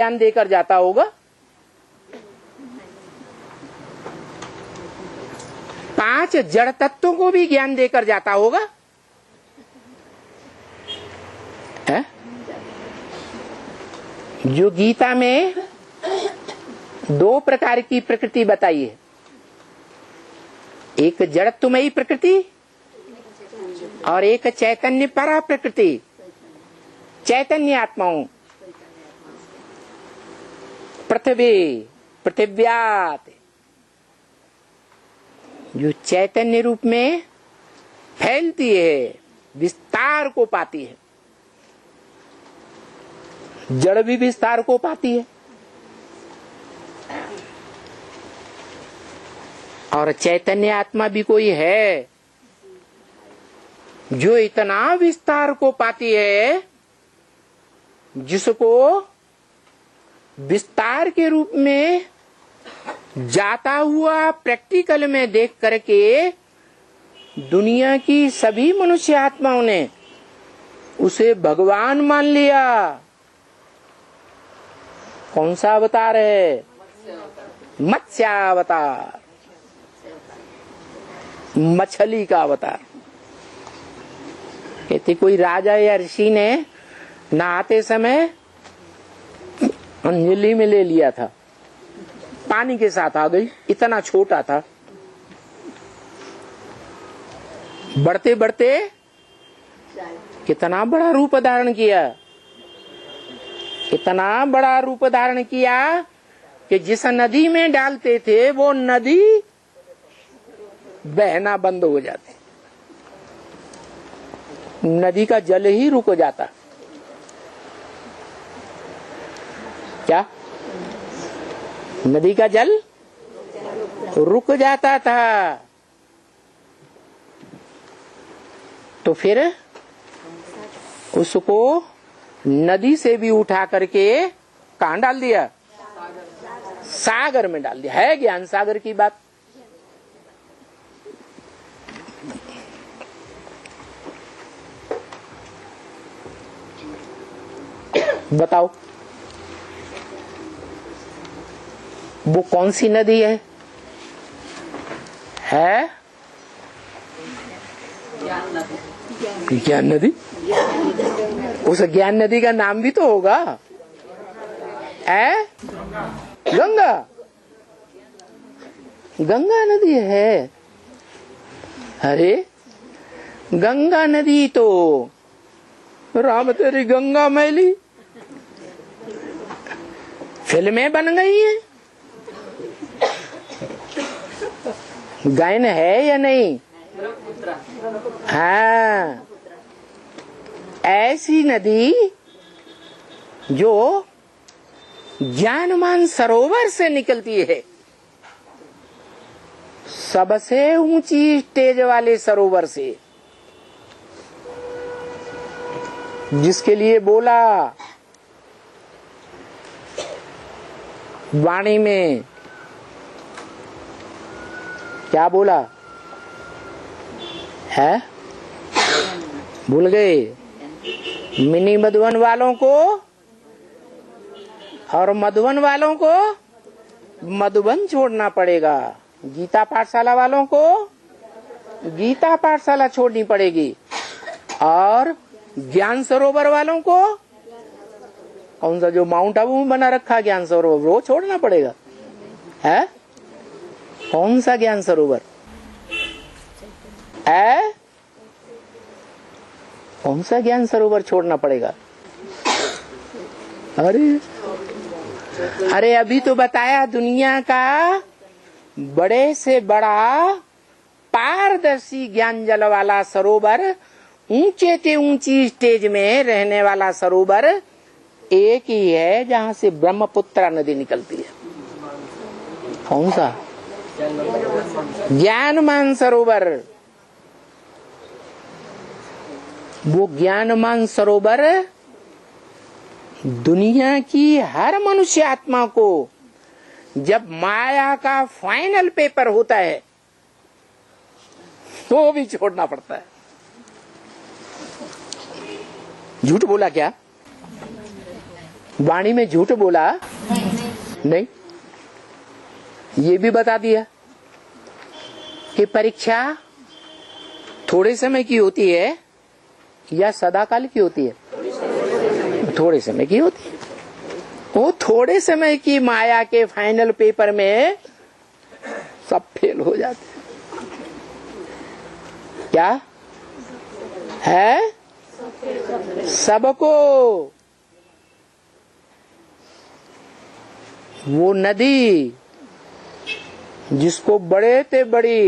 ज्ञान देकर जाता होगा। 5 जड़ तत्वों को भी ज्ञान देकर जाता होगा है? जो गीता में 2 प्रकार की प्रकृति बताई है, एक जड़त्वमयी प्रकृति और एक चैतन्य परा प्रकृति, चैतन्य आत्माओं। पृथ्वी पृथिव्यात जो चैतन्य रूप में फैलती है, विस्तार को पाती है, जड़ भी विस्तार को पाती है और चैतन्य आत्मा भी कोई है जो इतना विस्तार को पाती है जिसको विस्तार के रूप में जाता हुआ प्रैक्टिकल में देख करके दुनिया की सभी मनुष्य आत्माओं ने उसे भगवान मान लिया। कौन सा अवतार है? मत्स्यावतार, मछली का अवतार। कहते कोई राजा या ऋषि ने नहाते समय अंजलि में ले लिया था, पानी के साथ आ गई, इतना छोटा था। बढ़ते बढ़ते कितना बड़ा रूप धारण किया, इतना बड़ा रूप धारण किया कि जिस नदी में डालते थे वो नदी बहना बंद हो जाती, नदी का जल ही रुक जाता। क्या? नदी का जल रुक जाता था। तो फिर उसको नदी से भी उठा करके कहां डाल दिया? सागर में डाल दिया। है ज्ञान सागर की बात। बताओ वो कौन सी नदी है? ज्ञान नदी। उस ज्ञान नदी का नाम भी तो होगा, है गंगा। गंगा नदी है। अरे गंगा नदी तो राम तेरी गंगा मैली फिल्में बन गई हैं। गायन है या नहीं? हाँ, ऐसी नदी जो ज्ञानमान सरोवर से निकलती है, सबसे ऊंची स्टेज वाले सरोवर से, जिसके लिए बोला वाणी में, क्या बोला है? भूल गए? मिनी मधुबन वालों को और मधुबन वालों को मधुबन छोड़ना पड़ेगा, गीता पाठशाला वालों को गीता पाठशाला छोड़नी पड़ेगी, और ज्ञान सरोवर वालों को कौन सा जो माउंट आबू में बना रखा ज्ञान सरोवर वो छोड़ना पड़ेगा। है कौन सा ज्ञान सरोवर है? कौन सा ज्ञान सरोवर छोड़ना पड़ेगा? अरे अभी तो बताया दुनिया का बड़े से बड़ा पारदर्शी ज्ञान जल वाला सरोवर, ऊंचे से ऊंची स्टेज में रहने वाला सरोवर एक ही है जहां से ब्रह्मपुत्रा नदी निकलती है। कौन सा? ज्ञानमान सरोवर। वो ज्ञानमान सरोवर दुनिया की हर मनुष्य आत्मा को जब माया का फाइनल पेपर होता है तो भी छोड़ना पड़ता है। झूठ बोला क्या? वाणी में झूठ बोला? नहीं। ये भी बता दिया कि परीक्षा थोड़े समय की होती है या सदाकाल की होती है? थोड़े समय की होती है। वो थोड़े समय की माया के फाइनल पेपर में सब फेल हो जाते हैं। क्या है? सबको। वो नदी जिसको बड़े ते बड़ी